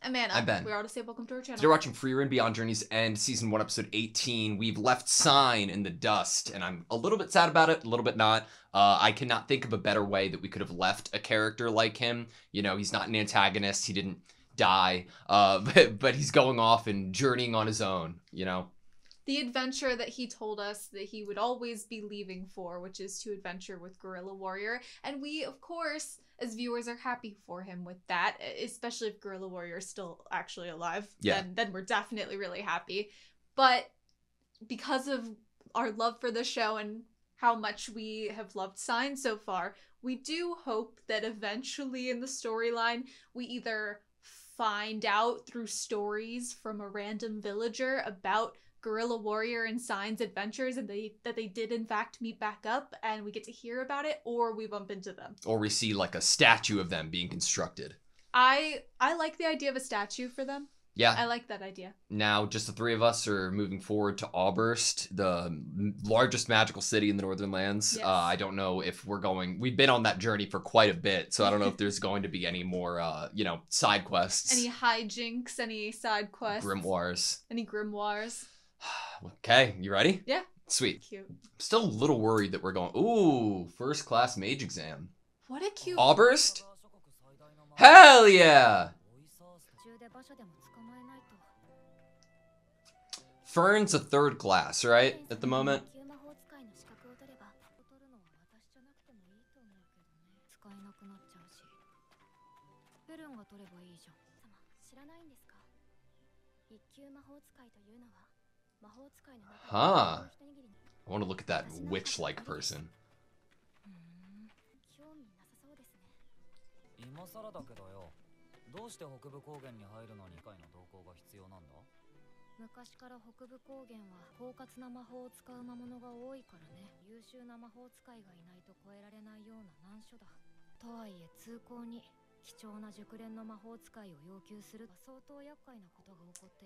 I'm Anna. I'm Ben. We're AutoSave. Welcome to our channel. Today we're watching Frieren Beyond Journey's End, Season 1, Episode 18. We've left Sign in the dust, and I'm a little bit sad about it, a little bit not. I cannot think of a better way that we could have left a character like him. You know, he's not an antagonist, he didn't die, but he's going off and journeying on his own, you know? The adventure that he told us that he would always be leaving for, which is to adventure with Guerrilla Warrior. And we, of course, as viewers, are happy for him with that, especially if Guerrilla Warrior is still actually alive. Yeah. Then we're definitely really happy. But because of our love for the show and how much we have loved Sign so far, we do hope that eventually in the storyline we either find out through stories from a random villager about Guerrilla Warrior and Sign's adventures and that they did in fact meet back up and we get to hear about it, or we bump into them. Or we see like a statue of them being constructed. I like the idea of a statue for them. Yeah. I like that idea. Now, just the three of us are moving forward to Auberst, the largest magical city in the Northern Lands. Yes. I don't know if we've been on that journey for quite a bit, so I don't know if there's going to be any more, side quests. Any hijinks, any side quests. Grimoires. Any grimoires. Okay, you ready? Yeah. Sweet. Cute. I'm still a little worried that we're going, ooh, first class mage exam. What a cute... Auberst? Hell yeah! Fern's a third class, right? At the moment? Huh. I want to look at that witch-like person.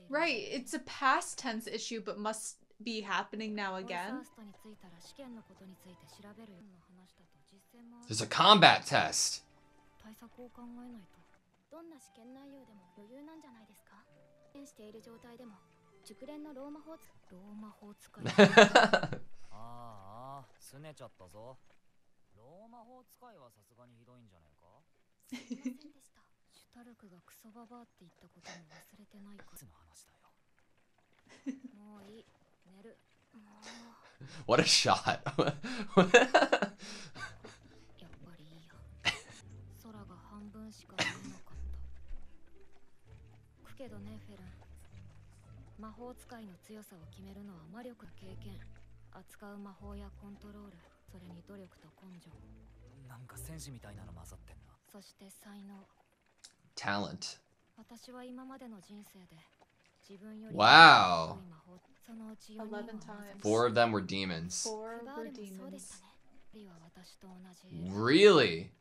Right, it's a past tense issue but must be happening now again. There's a combat test. What a shot. Talent. Wow. 11 times. 4 of them were demons. 4 were demons. Really?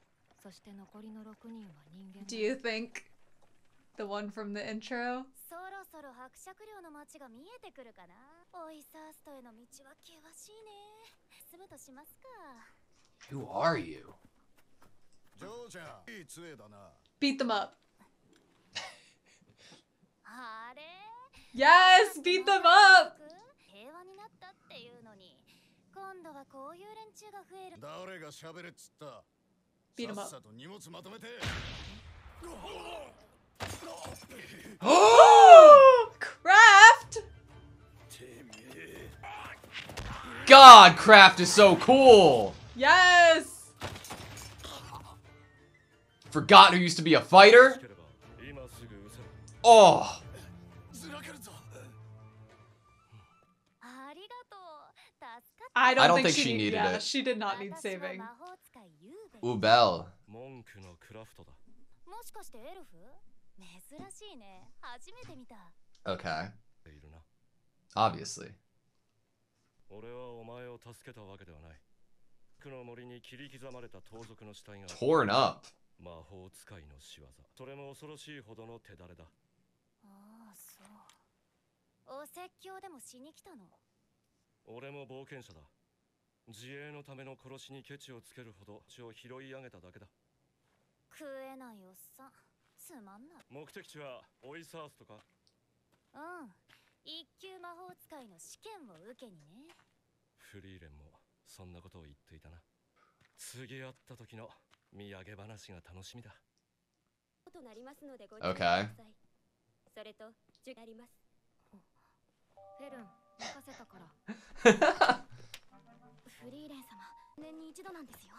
Do you think the one from the intro? Who are you? Beat them up. Yes, beat them up. Beat them up. Craft. God, Craft is so cool. Yes. Forgot who used to be a fighter. Oh. I don't think she needed it. She did not need saving. Ooh, Belle. Okay. Obviously. Torn up. つまんない。目的地はオイサースとか。うん。一級魔法使いの試験を受けにね。フリーレンもそんなことを言っていたな。次会った時の土産話が楽しみだ。となりますのでご注意くだ Okay. さい。それと、授業あります。フェルン、任せたから。フリーレン様、年に一度なんですよ。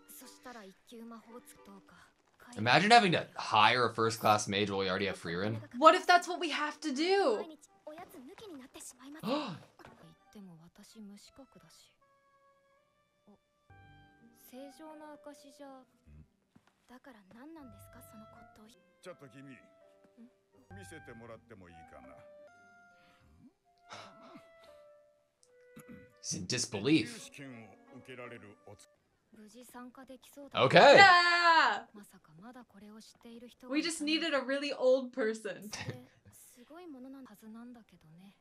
そしたら一級魔法使いとか。Imagine having to hire a first class mage while you already have Frieren. What if that's what we have to do? おやつ抜きになってしまいます。言っても私無資格だし。正常な証じゃ。だから何なんですかその骨董品。ちょっと君、見せてもらってもいいかな。He's in disbelief. 試験を受けられるおつ。無事参加できそうだ。Okay. Yeah! まさかまだこれを知っている人が We just needed a really old person. すごいものなはずなんだけどね。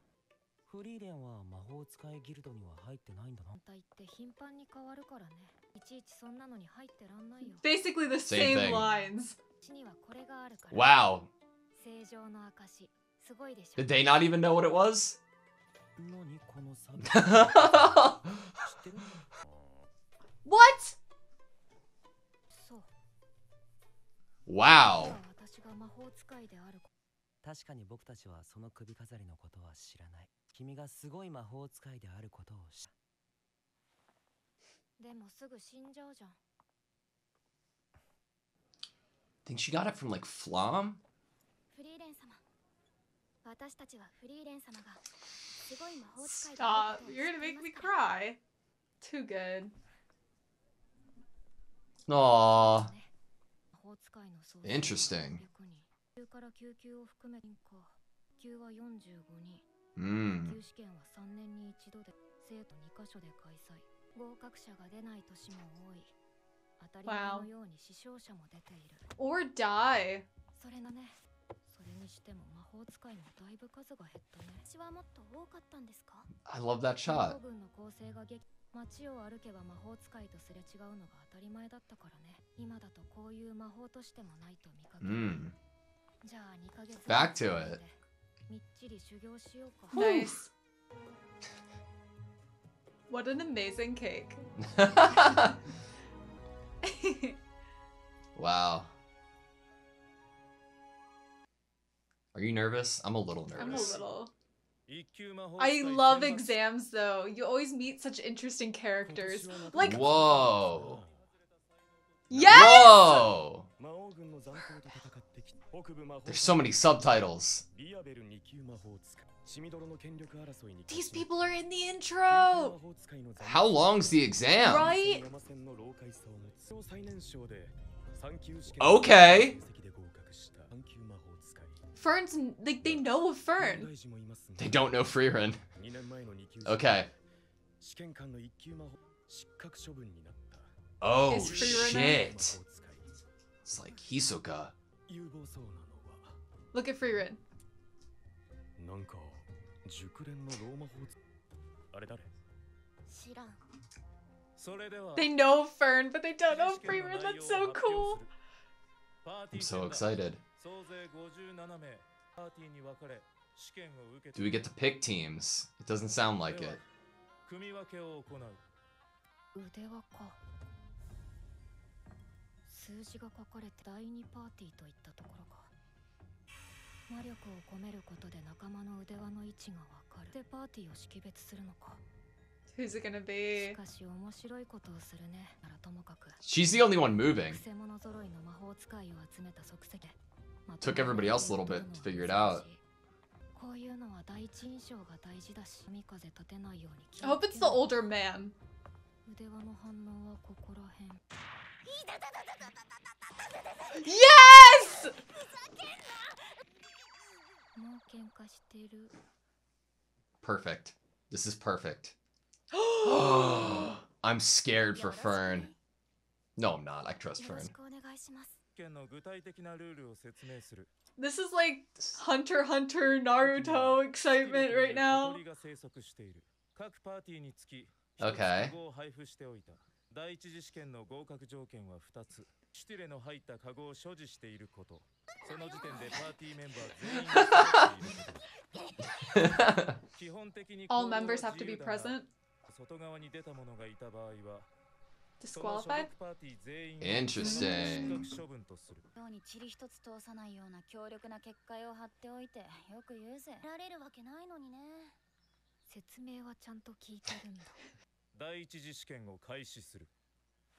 フリーレンは魔法使いギルドには入ってないんだな。体って頻繁に変わるからね。いちいちそんなのに入ってらんないよ。 Basically the Same same thing. lines. うちにはこれがあるから。 Wow. 正常の証。すごいでしょ。 Did they not even know what it was? 何このサビ。知 ってる？ What? そう。 Wow. 私が魔法使いである。確かに僕たちはその首飾りのことは知らない。君がすごい魔法使いであることを知でもすぐ死んじゃうじゃん。 Think she got it from like Flom? フリーレン様。私たちはフリーレン様がすごい魔法使いである Stop. ことを知 You're って gonna い make ま me すから。 cry. Too good. Aww. 魔法使いの総 Interesting. 級から9級を含め級は45人。 Hmm. 級試験は3年に一度で生徒2カ所で開催。合格者が出ない年も多い。当たり前のように死傷者も出ている。 Or die. それのね。それにしても魔法使いもだいぶ数が減ったね。私はもっと多かったんですか？ I love that 魔 shot. 法軍の構成が街を歩けば魔法使いとすれ違うのが当たり前だったからね。今だとこういう魔法としてもないと見かける。 Hmm. じゃあ2ヶ月 Back to it. みっちり修行しようか。 Nice. What an amazing cake. Wow. Are you nervous? I'm a little I'm a nervous. little. 一級魔法 I 使い love 選抜 exams though. You always meet such interesting characters. Like, Whoa. yes! Whoa. 魔王軍の残党と戦ってきた北部魔法 There's so many subtitles. ビアベル二級魔法使い血みどろの権力争いに These people are in the intro. How long's the exam? Right? Okay. Fern's like they know of Fern. They don't know Frieren. Okay. Oh Is Frieren shit. It's like Hisoka. Look at Frieren. なんか熟練のローマ法あれ誰？知らん。それでは They know of Fern, but they don't know of Frieren. That's so cool. I'm so excited. 総勢57名パーティーに分かれ試験を受け Do we get to pick teams? It doesn't sound like it. 組み分けを行う。腕輪か。数字が書かれて第2パーティーといったところか。魔力を込めることで仲間の腕輪の位置がわかる。でパーティーを識別するのか。 Who's it gonna し be? かし面白いことをするね。ならともかく。 She's the only one moving. くせ者揃いの魔法使いを集めた即席。 Took everybody else a little bit to figure it out. こういうのは第一印象が大事だし、波風立てないように。 I hope it's the older man. 腕輪の反応はここらへん。 Yes! もう喧嘩してる。 Perfect. This is perfect. I'm scared for Fern. No, I'm not. I trust よろ Fern. しくお願いします。 試験の具体的なルールを説明する。 This is like Hunter Hunter Naruto excitement right now. 小鳥が生息している。各パーティーにつき Okay. 1つを配布しておいた。第一次試験の合格条件は2つ。シュティレの入ったカゴを所持していること。その時点でパーティーメンバー全員が揃っていること。基本的に All members have to be present. 外側に出た者がいた場合は Disqualified? Interesting. ように塵一つ通さないような強力な結界を張っておいてよく言うぜ。られるわけないのにね。説明はちゃんと聞いてるんだ。第一次試験を開始する。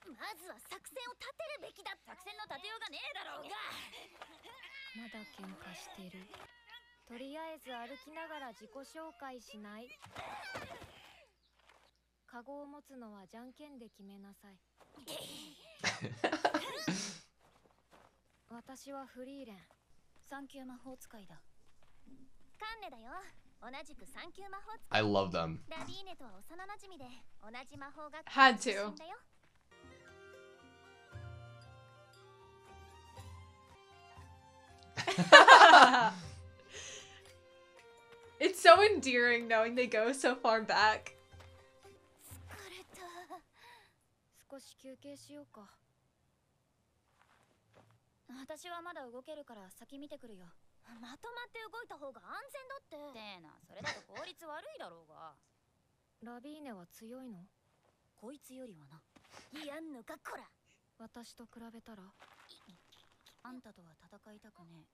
まずは作戦を立てるべきだ。作戦の立てようがねえだろうが。まだ喧嘩してる。とりあえず歩きながら自己紹介しない？カゴを持つのはじゃんけんで決めなさい。私はフリーレン。3級魔法使いだ。カンネだよ。同じく3級魔法使い。I love them. ラビーネとは幼馴染で同じ魔法学校 Had 出 to. 身だよ。It's so endearing knowing they go so far back. 疲れた。少し休憩しようか。私はまだ動けるから先見てくるよ。まとまって動いた方が安全だって。てえな、それだと効率悪いだろうが。ラビーネは強いの？こいつよりはな。やんのかこら。私と比べたらあんたとは戦いたくね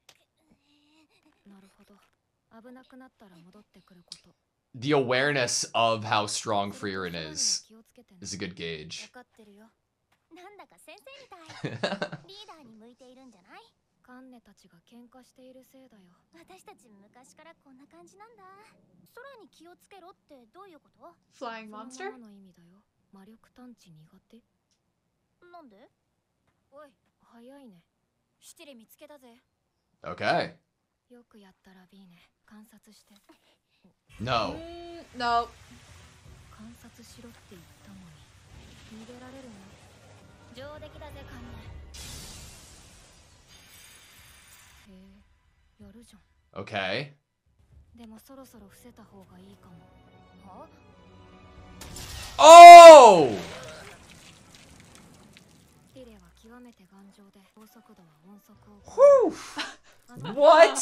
え。なるほど。危なくなったら戻ってくること。The awareness of how strong Frieren is a good gauge. わかってるよ。なんだか先生みたい。リーダーに向いているんじゃない？カンネたちが喧嘩しているせいだよ。私たち昔からこんな感じなんだ。空に気をつけろってどういうこと？ Flying monster? そのままの意味だよ。魔力探知苦手？なんで？おい、早いね。シュティレ見つけたぜ。Okay. よくやったラビーネ。観察して。No. No. 観察しろって言ったのに逃げられるの？上出来だぜカンネ。へえ、やるじゃん。Okay. でもそろそろ伏せた方がいいかも。は？ Oh! ティレは極めて頑丈で高速度は音速を。What?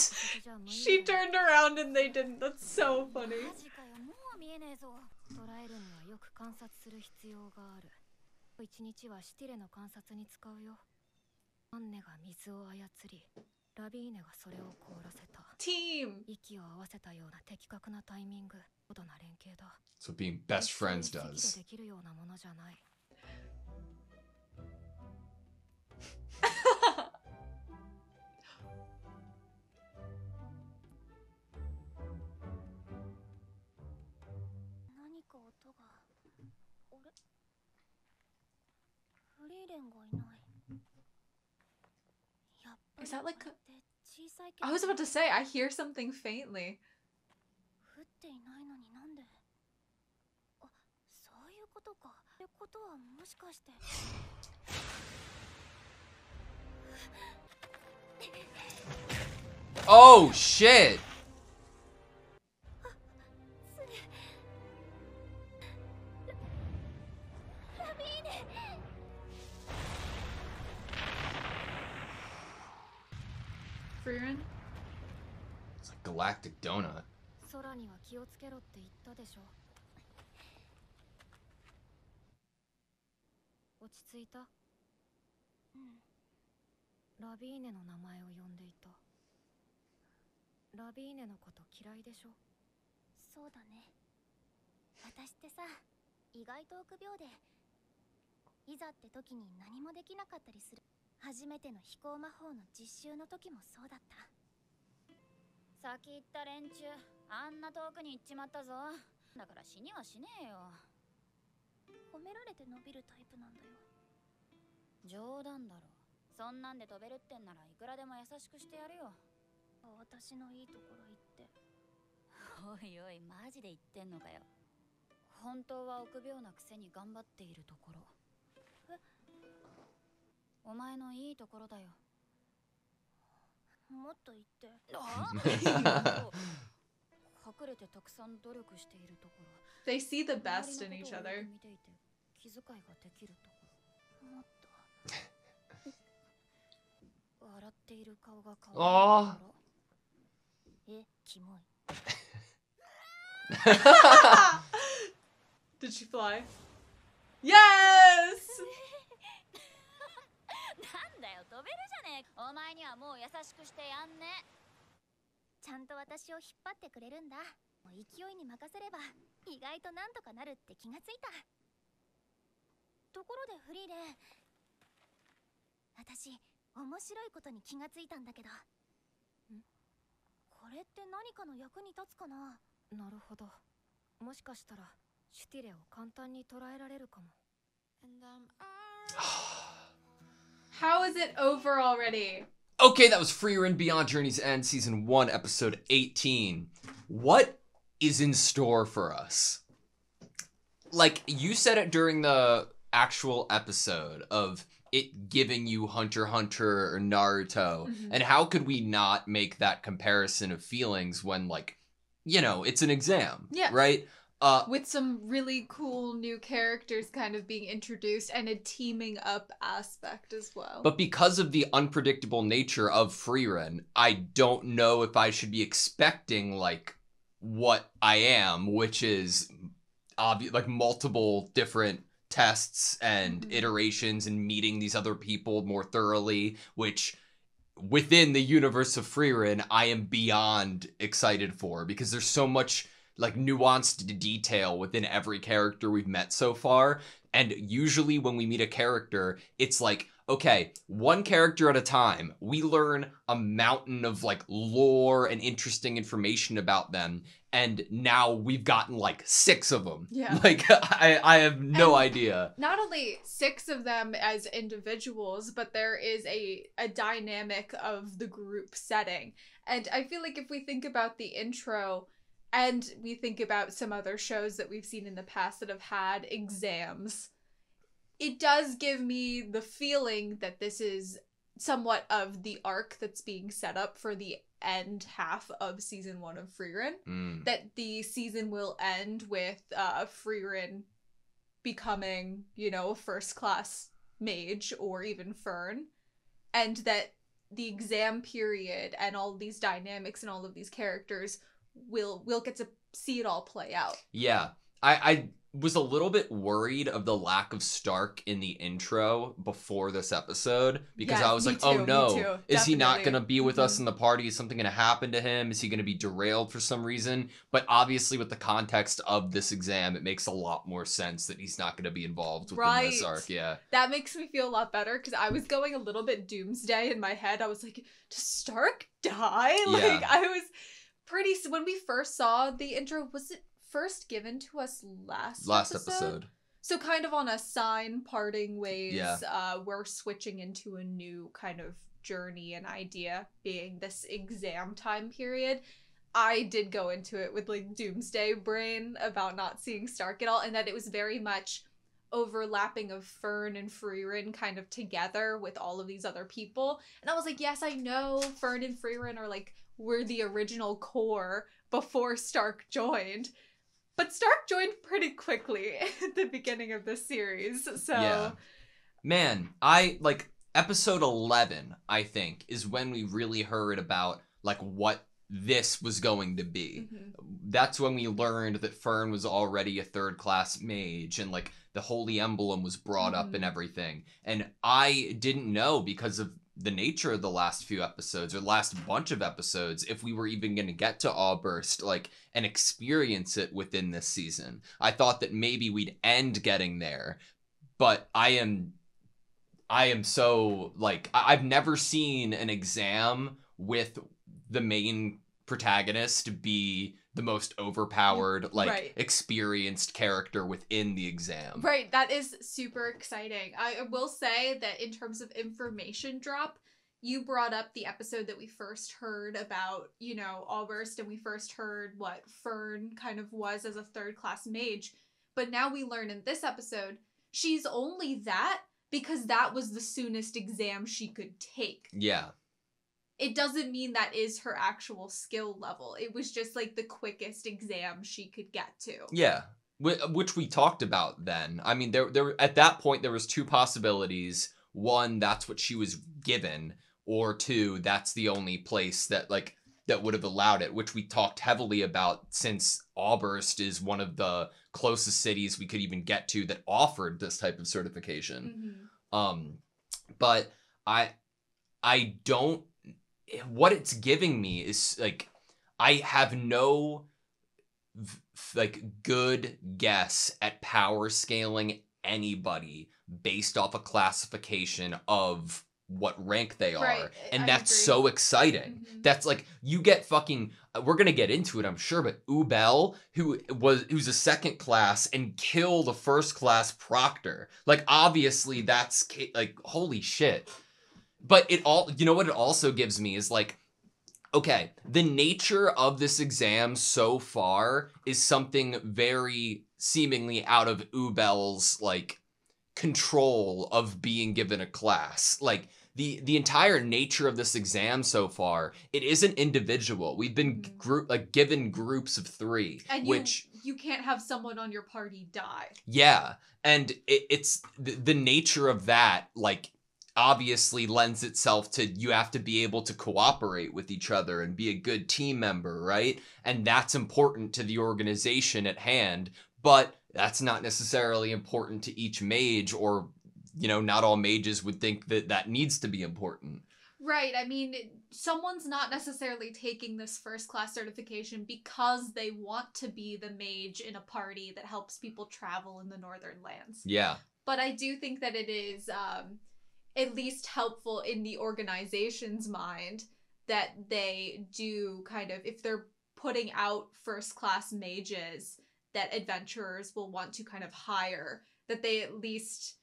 She turned around and they didn't. That's so funny. マジかよ、もう見えねえぞ。捉えるにはよく観察する必要がある。一日はシュティレの観察に使うよ。アンネが水を操り、ラビーネがそれを凍らせた。Team. 息を合わせたような的確なタイミング、高度な連携だ。So being best friends 一日 does. でできるようなものじゃない。何か音が。あれ？フリーレンがいない。やっぱり Is that like こ a... れって小さいけど I was about to say, I hear something faintly. 降っていないのになんで？あ、そういうことか。ってことはもしかして。Oh shit! Frieren? It's like galactic donut. 空には気をつけろって言ったでしょ。落ち着いた？うん。ラビーネの名前を呼んでいた。ラビーネのこと嫌いでしょ？そうだね。私ってさ、意外と臆病で、いざって時に何もできなかったりする。初めての飛行魔法の実習の時もそうだった。先行った連中、あんな遠くに行っちまったぞ。だから死にはしねえよ。褒められて伸びるタイプなんだよ。冗談だろ。そんなんで飛べるってんならいくらでも優しくしてやるよ。私のいいところ言って。おいおい、マジで言ってんのかよ。本当は臆病なくせに頑張っているところ。え？お前のいいところだよ。もっと言って。隠れてたくさん努力しているところ。They see the best in each other. 見ていて気遣いができるところ。もっと。笑っている顔が可愛いとこ Aw. ろ。え、キモい。 Did she fly? Yes! なんだよ、飛べるじゃねえ。お前にはもう優しくしてやんね。ちゃんと私を引っ張ってくれるんだ。もう勢いに任せれば意外となんとかなるって気がついた。ところでフリーレン、私面白いことに気がついたんだけど。これって何かの役に立つかな。なるほど。もしかしたらシュティレを簡単に捉えられるかも。 How is it over already? Okay, that was Frieren Beyond Journey's End, Season 1, Episode 18. What is in store for us? Like, you said it during the actual episode of it giving you Hunter x Hunter or Naruto, and how could we not make that comparison of feelings when, like, you know, it's an exam, right? With some really cool new characters kind of being introduced and a teaming up aspect as well. But because of the unpredictable nature of Frieren, I don't know if I should be expecting, like, what I am, which is like multiple different tests and iterations and meeting these other people more thoroughly, which within the universe of Frieren, I am beyond excited for, because there's so much like nuanced detail within every character we've met so far. And usually when we meet a character, it's like, okay, one character at a time, we learn a mountain of like lore and interesting information about them. And now we've gotten like 6 of them. Yeah. Like, I have no idea. Not only 6 of them as individuals, but there is a dynamic of the group setting. And I feel like if we think about the intro, and we think about some other shows that we've seen in the past that have had exams, it does give me the feeling that this is somewhat of the arc that's being set up for the end half of season 1 of Frieren. That the season will end with Frieren becoming, you know, a first-class mage or even Fern. And that the exam period and all these dynamics and all of these characters we'll get to see it all play out. Yeah. I was a little bit worried of the lack of Stark in the intro before this episode, because Yeah, I was me like, too, oh me no, too, is he not definitely. going to be with us in the party? Is something going to happen to him? Is he going to be derailed for some reason? But obviously with the context of this exam, it makes a lot more sense that he's not going to be involved within this arc. Yeah. That makes me feel a lot better, because I was going a little bit doomsday in my head. I was like, does Stark die? Yeah. Like, I was pretty... When we first saw the intro, was it first given to us last episode? So kind of on a sign parting ways, we're switching into a new kind of journey and idea, being this exam time period. I did go into it with like doomsday brain about not seeing Stark at all, and that it was very much overlapping of Fern and Frieren kind of together with all of these other people. And I was like, yes, I know Fern and Frieren are like, were the original core before Stark joined. But Stark joined pretty quickly at the beginning of this series, so... Yeah. Man, I, like, episode 11, I think, is when we really heard about, like, what this was going to be. That's when we learned that Fern was already a third-class mage, and, like, the Holy Emblem was brought up and everything. And I didn't know, because of the nature of the last few episodes, or last bunch of episodes, if we were even going to get to Allburst, like, and experience it within this season. I thought that maybe we'd end getting there, but I am so, like, I've never seen an exam with the main protagonist be the most overpowered, like, experienced character within the exam. Right, that is super exciting. I will say that in terms of information drop, you brought up the episode that we first heard about, you know, Allburst, and we first heard what Fern kind of was as a third-class mage. But now we learn in this episode, she's only that because that was the soonest exam she could take. Yeah. It doesn't mean that is her actual skill level. It was just like the quickest exam she could get to. Yeah, which we talked about then. I mean, there at that point there was 2 possibilities. One, that's what she was given, or 2, that's the only place that that would have allowed it, which we talked heavily about since Auburst is one of the closest cities we could even get to that offered this type of certification. But I don't, what it's giving me is like, I have no good guess at power scaling anybody based off a classification of what rank they are. Right, And I that's agree. so exciting. That's like, you get fucking, we're gonna get into it, I'm sure, but Ubel, who's a second class and killed a first class proctor. Like, obviously that's like, holy shit. But it all, you know what it also gives me is like, okay, the nature of this exam so far is something very seemingly out of Ubel's like control of being given a class. Like, the entire nature of this exam so far, it isn't individual. We've been given groups of 3, and which you can't have someone on your party die. Yeah, and it's the nature of that, like, obviously lends itself to, you have to be able to cooperate with each other and be a good team member, right? And that's important to the organization at hand, but that's not necessarily important to each mage, or, you know, not all mages would think that that needs to be important. Right. I mean, someone's not necessarily taking this first class certification because they want to be the mage in a party that helps people travel in the Northern Lands. Yeah. But I do think that it is at least helpful in the organization's mind that they do kind of, if they're putting out first class mages that adventurers will want to kind of hire, that they at least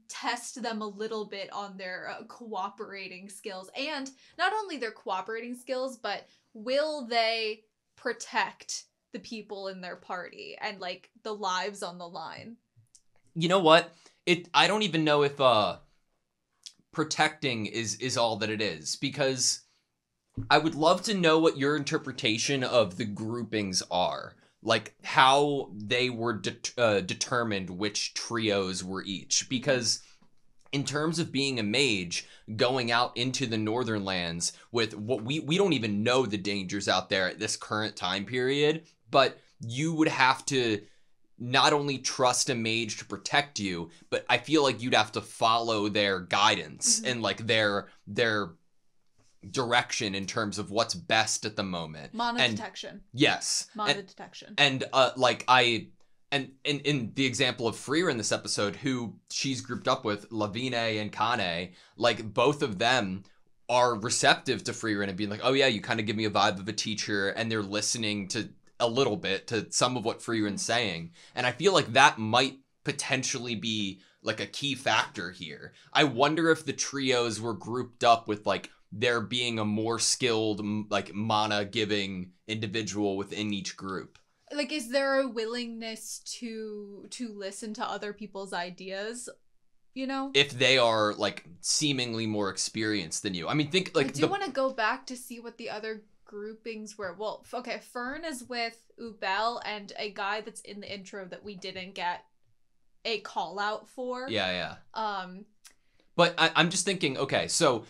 test them a little bit on their cooperating skills. And not only their cooperating skills, but will they protect the people in their party and like the lives on the line? You know what? I don't even know if protecting is all that it is, because I would love to know what your interpretation of the groupings are. Like, how they were determined which trios were each. Because in terms of being a mage, going out into the Northern Lands with what we don't even know the dangers out there at this current time period, but you would have to not only trust a mage to protect you, but I feel like you'd have to follow their guidance and like their direction in terms of what's best at the moment. Mana detection. Yes. Mana detection. And in the example of Frieren in this episode, who she's grouped up with, Lavine and Kane, like, both of them are receptive to Frieren and being like, oh yeah, you kind of give me a vibe of a teacher, and they're listening to a little bit to some of what Frieren's saying. And I feel like that might potentially be like a key factor here. I wonder if the trios were grouped up with like there being a more skilled, like, mana giving individual within each group. Like, is there a willingness to listen to other people's ideas, you know? If they are like seemingly more experienced than you. I mean, think like, I do want to go back to see what the other groupings were. Well, okay, Fern is with Ubel and a guy that's in the intro that we didn't get a call out for. Yeah. But I'm just thinking, okay, so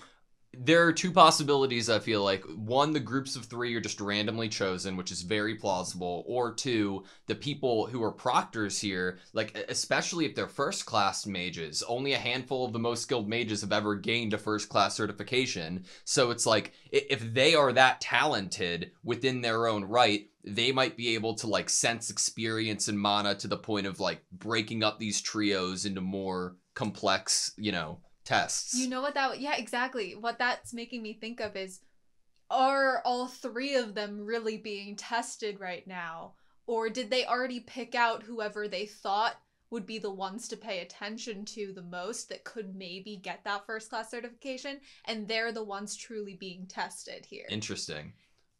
there are 2 possibilities, I feel like. 1, the groups of 3 are just randomly chosen, which is very plausible. Or 2, the people who are proctors here, like, especially if they're first class mages, only a handful of the most skilled mages have ever gained a first class certification. So it's like, if they are that talented within their own right, they might be able to like sense experience and mana to the point of like breaking up these trios into more complex, you know, tests. You know what yeah, exactly. What that's making me think of is, are all 3 of them really being tested right now? Or did they already pick out whoever they thought would be the ones to pay attention to the most that could maybe get that first class certification, and they're the ones truly being tested here? Interesting.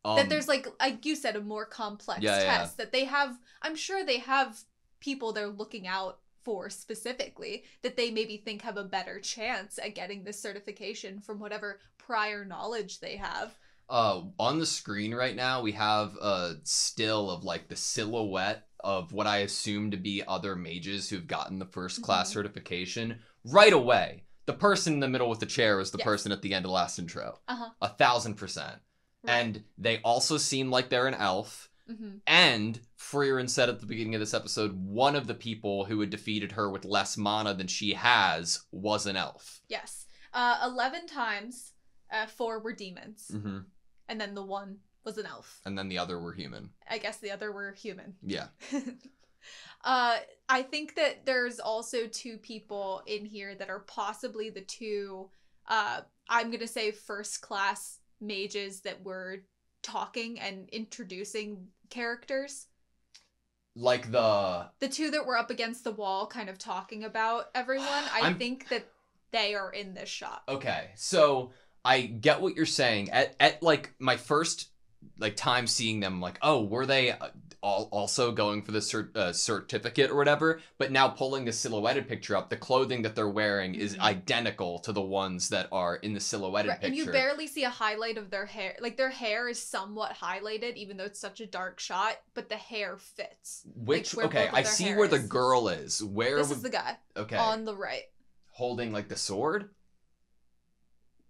That there's like you said, a more complex test that they have. I'm sure they have people they're looking out for specifically that they maybe think have a better chance at getting this certification from whatever prior knowledge they have. On the screen right now, we have a still of like the silhouette of what I assume to be other mages who've gotten the first class certification. Right away, The person in the middle with the chair was the Yes. person at the end of the last intro. 1,000%. Right. And they also seem like they're an elf. Mm-hmm. And Frieren said at the beginning of this episode, one of the people who had defeated her with less mana than she has was an elf. Yes. 11 times, 4 were demons. Mm-hmm. And then the 1 was an elf. And then the other were human. I guess the other were human. Yeah. I think that there's also 2 people in here that are possibly the 2, I'm going to say first class mages that were talking and introducing characters. Like the 2 that were up against the wall kind of talking about everyone. I think that they are in this shot. Okay, so I get what you're saying. At like my first like time seeing them, like, oh, were they also going for the certificate or whatever? But now pulling the silhouetted picture up, the clothing that they're wearing is identical to the ones that are in the silhouetted picture. And you barely see a highlight of their hair. Like, their hair is somewhat highlighted, even though it's such a dark shot, but the hair fits. Which, like, okay, I see where the girl is. Where this is the guy. Okay. On the right. Holding, like, the sword?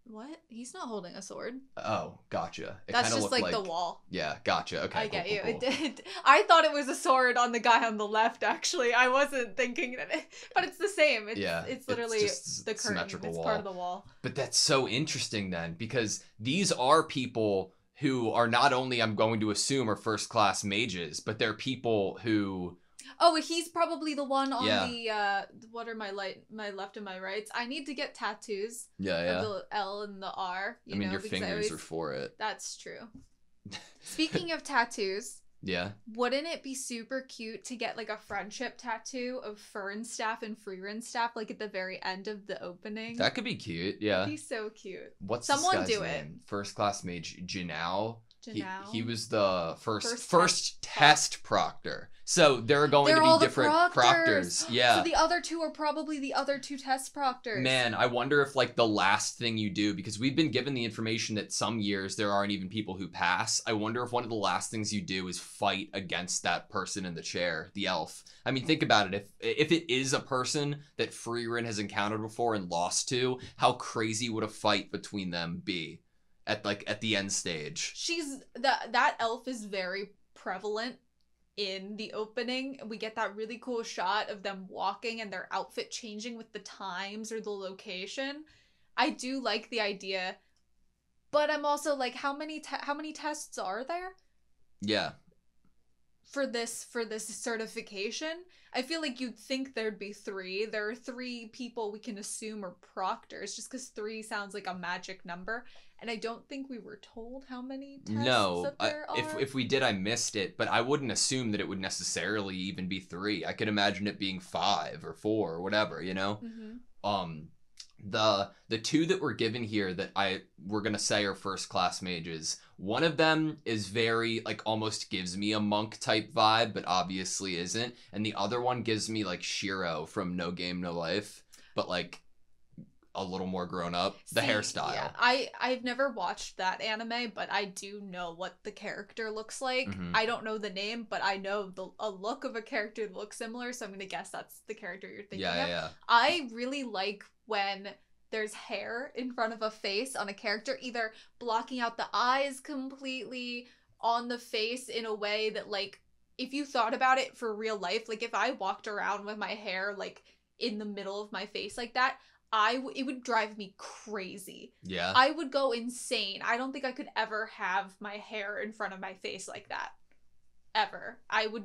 What? He's not holding a sword. Oh, gotcha. That's just like the wall. Yeah, gotcha. Okay, I get you. Cool. It did. I thought it was a sword on the guy on the left, actually. I wasn't thinking that but it's the same. It's literally just the curtain. symmetrical It's wall. part of the wall. But that's so interesting then, because these are people who are not only, I'm going to assume, are first class mages, but they're people who... Oh, he's probably the one on the, what are my left and my rights? I need to get tattoos. Yeah. Of the L and the R. I mean, your fingers are for it. That's true. Speaking of tattoos. Yeah. Wouldn't it be super cute to get like a friendship tattoo of Fern's staff and Frieren's staff, like at the very end of the opening? That could be cute, yeah. That'd be so cute. What's Someone this guy's do name? First class mage Janao. Janao. He was the first test proctor. So there are going to be all different proctors. Yeah. So the other 2 are probably the other 2 test proctors. Man, I wonder if like the last thing you do, because we've been given the information that some years there aren't even people who pass. I wonder if one of the last things you do is fight against that person in the chair, the elf. I mean, think about it. If it is a person that Frieren has encountered before and lost to, how crazy would a fight between them be at the end stage? That elf is very prevalent in the opening. We get that really cool shot of them walking and their outfit changing with the times or the location. I do like the idea, but I'm also like, how many tests are there? Yeah. For this certification? I feel like you'd think there'd be 3. There are 3 people we can assume are proctors, just because 3 sounds like a magic number. And I don't think we were told how many tests there are. If we did, I missed it, but I wouldn't assume that it would necessarily even be 3. I could imagine it being 5 or 4 or whatever, you know? Mm-hmm. The 2 that were given here that we're gonna say are first class mages, one of them is very, like, almost gives me a monk type vibe, but obviously isn't, and the other one gives me like Shiro from No Game No Life, but like a little more grown up. The hairstyle. Yeah, I've never watched that anime, but I do know what the character looks like. Mm-hmm. I don't know the name, but I know a look of a character that looks similar, so I'm gonna guess that's the character you're thinking of. Yeah. I really like when there's hair in front of a face on a character, either blocking out the eyes completely on the face in a way that, like, if you thought about it for real life, like if I walked around with my hair like in the middle of my face like that, it would drive me crazy. Yeah. I would go insane. I don't think I could ever have my hair in front of my face like that. Ever. I would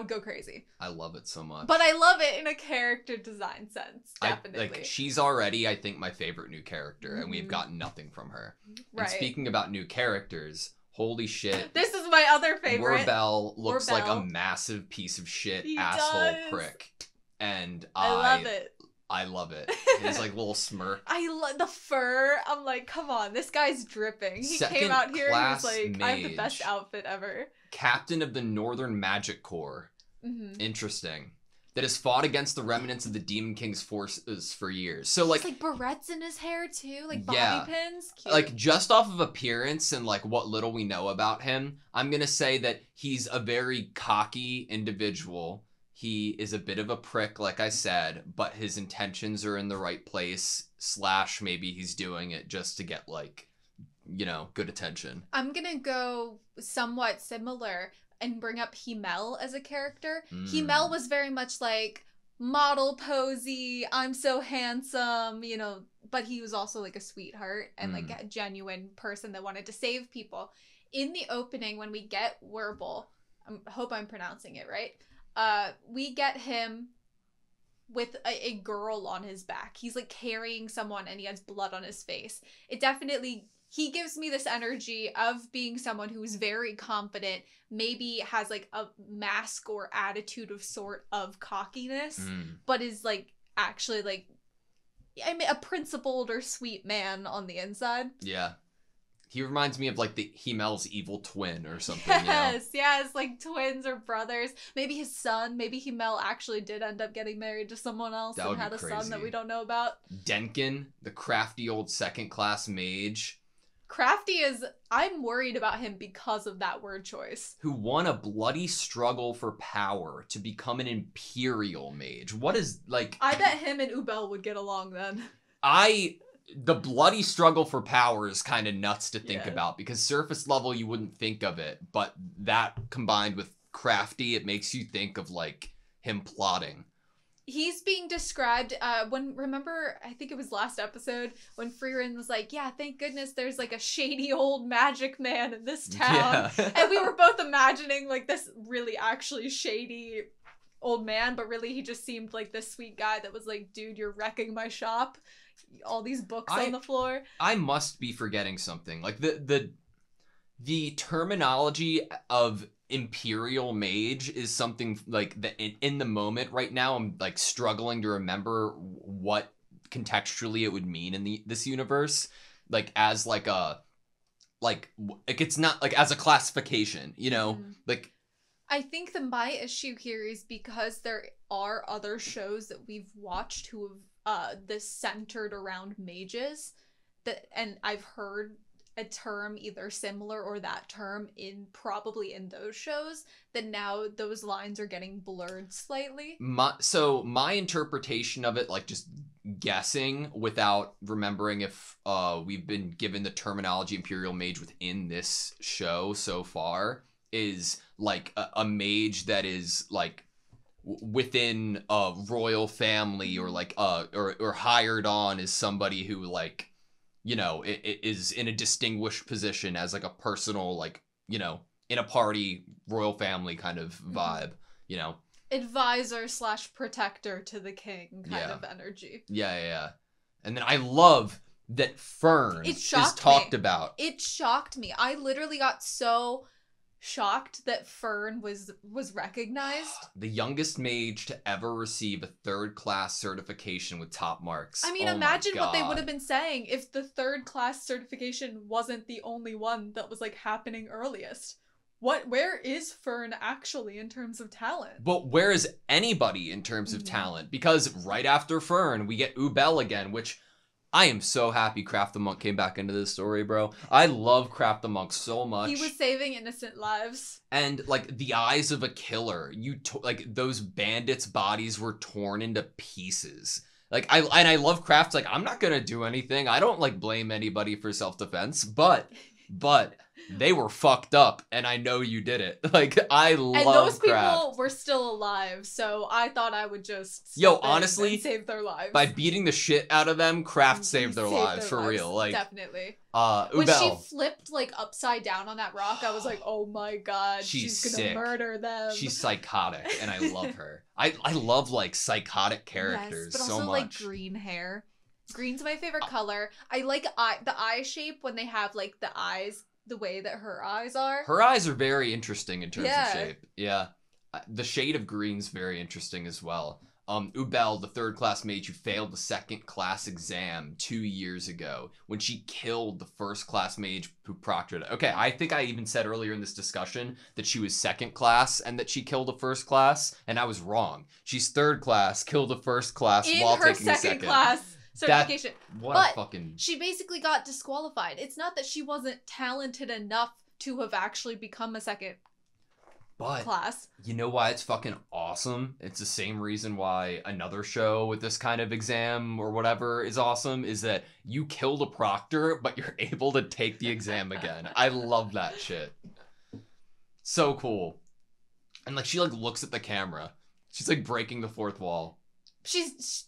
go crazy. I love it so much. But I love it in a character design sense. Definitely. She's already, I think, my favorite new character, and we've gotten nothing from her. Right. And speaking about new characters, holy shit. This is my other favorite. Morbell looks like a Morbell. massive piece of shit He asshole does. prick. And I love it. I love it. His like little smirk. I love the fur. I'm like, come on, this guy's dripping. He Second came out here and he was class like, I have the mage. best outfit ever. Captain of the Northern Magic Corps. Mm-hmm. Interesting. That has fought against the remnants of the Demon King's forces for years. So like, It's like barrettes in his hair too, like bobby Yeah. pins. Cute. like just off of appearance and like what little we know about him, I'm gonna say that he's a very cocky individual. he is a bit of a prick, like I said, but his intentions are in the right place, / maybe he's doing it just to get, like, you know, good attention. I'm gonna go somewhat similar and bring up Himmel as a character. Himmel was very much like model posy, I'm so handsome, you know, but he was also like a sweetheart and like a genuine person that wanted to save people. In the opening, when we get Werbel, I hope I'm pronouncing it right, we get him with a girl on his back. He's like carrying someone and he has blood on his face. It definitely, he gives me this energy of being someone who's very confident, maybe has like a mask or attitude of sort of cockiness, but is like actually like, I mean, a principled or sweet man on the inside. Yeah. He reminds me of like the Himmel's evil twin or something. Yes, you know? Yes, like twins or brothers. Maybe his son. Maybe Himmel actually did end up getting married to someone else and had a son that we don't know about. Denkin, the crafty old second-class mage. Crafty is, I'm worried about him because of that word choice. Who won a bloody struggle for power to become an imperial mage. What is, like... I bet him and Ubel would get along then. The bloody struggle for power is kind of nuts to think about, because surface level you wouldn't think of it, but that combined with crafty, it makes you think of, like, him plotting. He's being described, remember, I think it was last episode, when Frieren was like, yeah, thank goodness there's, like, a shady old magic man in this town. Yeah. And we were both imagining, like, this really actually shady old man, but really he just seemed like this sweet guy that was like, dude, you're wrecking my shop. All these books on the floor. I must be forgetting something. Like, the terminology of Imperial Mage is something like that in the moment right now. I'm like struggling to remember what contextually it would mean in this universe, like as like a like it's not like as a classification, you know. Like I think my issue here is because there are other shows that we've watched who have this centered around mages, and I've heard a term either similar or that term probably in those shows, that now those lines are getting blurred slightly. So my interpretation of it, like just guessing without remembering if we've been given the terminology Imperial Mage within this show so far, is like a mage that is like within a royal family, or like or hired on as somebody who, like, you know, it is in a distinguished position as like a personal, like, you know, in a party royal family kind of vibe, you know, advisor / protector to the king kind of energy. Yeah. And then I love that Fern is talked about. It shocked me. I literally got so shocked that Fern was recognized. The youngest mage to ever receive a 3rd class certification with top marks. I mean, imagine what they would have been saying if the 3rd class certification wasn't the only one that was like happening earliest. Where is Fern actually in terms of talent? But where is anybody in terms of talent? Because right after Fern, we get Ubel again, which I am so happy Craft the Monk came back into this story, bro. I love Craft the Monk so much. He was saving innocent lives. And, like, the eyes of a killer. Like, those bandits' bodies were torn into pieces. Like, I love Craft's, like, I'm not gonna do anything. I don't, like, blame anybody for self-defense. But they were fucked up, and I know you did it. Like, I love Craft. And those people were still alive, so I thought I would just honestly, and save their lives. By beating the shit out of them, Craft saved their lives, for real. Like, definitely. Ubel. When she flipped, like, upside down on that rock, I was like, oh my god, she's gonna murder them. She's psychotic, and I love her. I love, like, psychotic characters so much. But also, like, green hair. Green's my favorite color. I like the eye shape when they have, like, the eyes the way that her eyes are. Her eyes are very interesting in terms of shape. Yeah. The shade of green's very interesting as well. Ubel, the 3rd class mage who failed the 2nd class exam 2 years ago when she killed the 1st class mage who proctored it. Okay, I think I even said earlier in this discussion that she was 2nd class and that she killed the 1st class, and I was wrong. She's 3rd class, killed the 1st class while taking the 2nd class certification. But she basically got disqualified. It's not that she wasn't talented enough to have actually become a 2nd But class. you know why it's fucking awesome? It's the same reason why another show with this kind of exam or whatever is awesome, is that you killed a proctor, but you're able to take the exam again. I love that shit. So cool. And like she like looks at the camera. She's like breaking the fourth wall.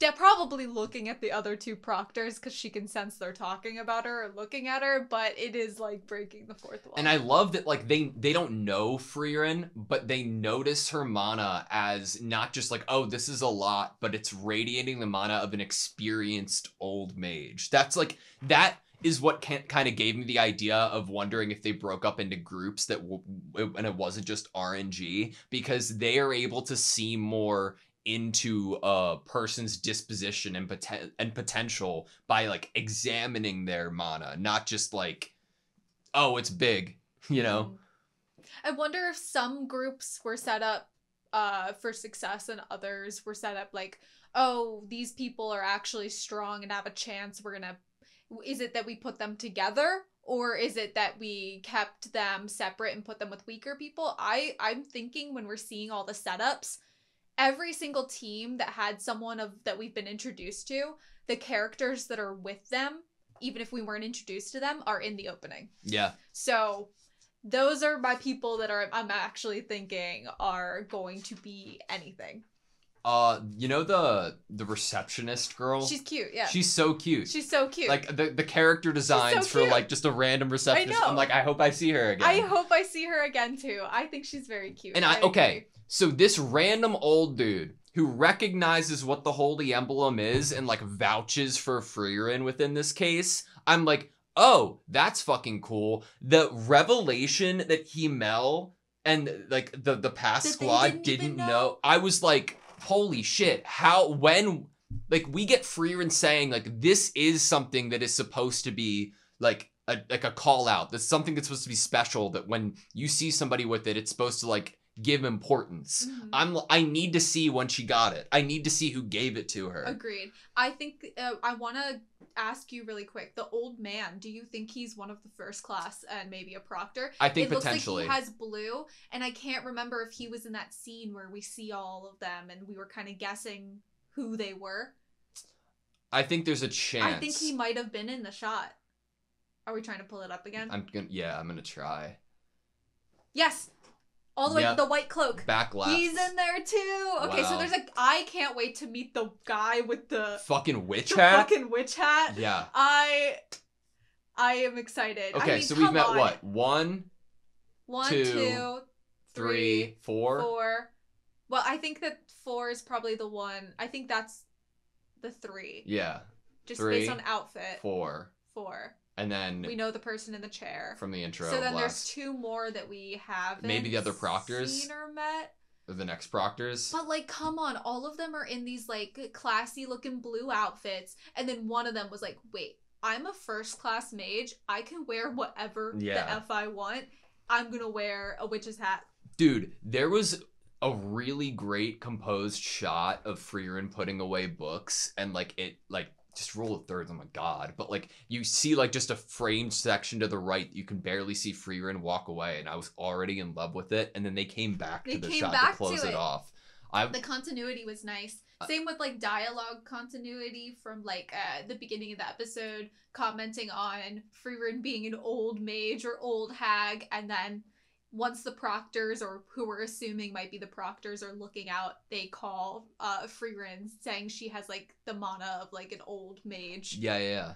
They're probably looking at the other two proctors because she can sense they're talking about her or looking at her, but it is like breaking the fourth wall. And I love that like they don't know Frieren, but they notice her mana as not just like, oh, this is a lot, but it's radiating the mana of an experienced old mage. That's like, that is what kind of gave me the idea of wondering if they broke up into groups and it wasn't just RNG, because they are able to see more into a person's disposition and potential by like examining their mana, not just like, oh, it's big, you know. I wonder if some groups were set up for success and others were set up like, oh, these people are actually strong and have a chance, is it that we put them together, or is it that we kept them separate and put them with weaker people? I'm thinking when we're seeing all the setups, every single team that had someone that we've been introduced to, the characters that are with them, even if we weren't introduced to them, are in the opening. Yeah. So those are my people that I'm actually thinking are going to be anything. You know the receptionist girl? She's cute, yeah. She's so cute. She's so cute. Like the character designs for like just a random receptionist. I know. I'm like, I hope I see her again. I hope I see her again too. I think she's very cute. And okay, so this random old dude who recognizes what the holy emblem is and like vouches for Frieren within this case, I'm like, oh, that's fucking cool. The revelation that Himmel and like the past That squad they didn't even know. I was like, holy shit, when like we get Frieren saying like this is something that is supposed to be like a call out. That's something that's supposed to be special, that when you see somebody with it, it's supposed to like give importance. Mm-hmm. I need to see when she got it. I need to see who gave it to her. Agreed. I think I want to ask you really quick. The old man, do you think he's one of the first class and maybe a proctor? I think it potentially. Looks like he has blue, and I can't remember if he was in that scene where we see all of them and we were kind of guessing who they were. I think there's a chance. I think he might have been in the shot. Are we trying to pull it up again? I'm gonna try. Yes. All the way to the white cloak. Back left. He's in there too. Okay, Wow. so I can't wait to meet the guy with the fucking witch hat. Fucking witch hat. Yeah. I am excited. Okay, I mean, so we've met what? 1, 1, 2, 2, 3, 4. 4. Well, I think that 4 is probably the one. I think that's the 3. Yeah. Just 3, based on outfit. 4. 4. And then we know the person in the chair from the intro. So then there's 2 more that we haven't maybe the other proctors seen or met. Or the next proctors. But like, come on, all of them are in these like classy looking blue outfits, and then one of them was like, "Wait, I'm a first class mage. I can wear whatever the F I want. I'm gonna wear a witch's hat." Dude, there was a really great composed shot of Frieren putting away books, and like it like. Just roll a third, oh my god. But like you see like just a framed section to the right, you can barely see Frieren walk away, and I was already in love with it. And then they came back to the shot to close it off. The continuity was nice. Same with like dialogue continuity from like the beginning of the episode, commenting on Frieren being an old mage or old hag, and then once the proctors, or who we're assuming might be the proctors, are looking out, they call Frieren, saying she has like the mana of like an old mage. Yeah.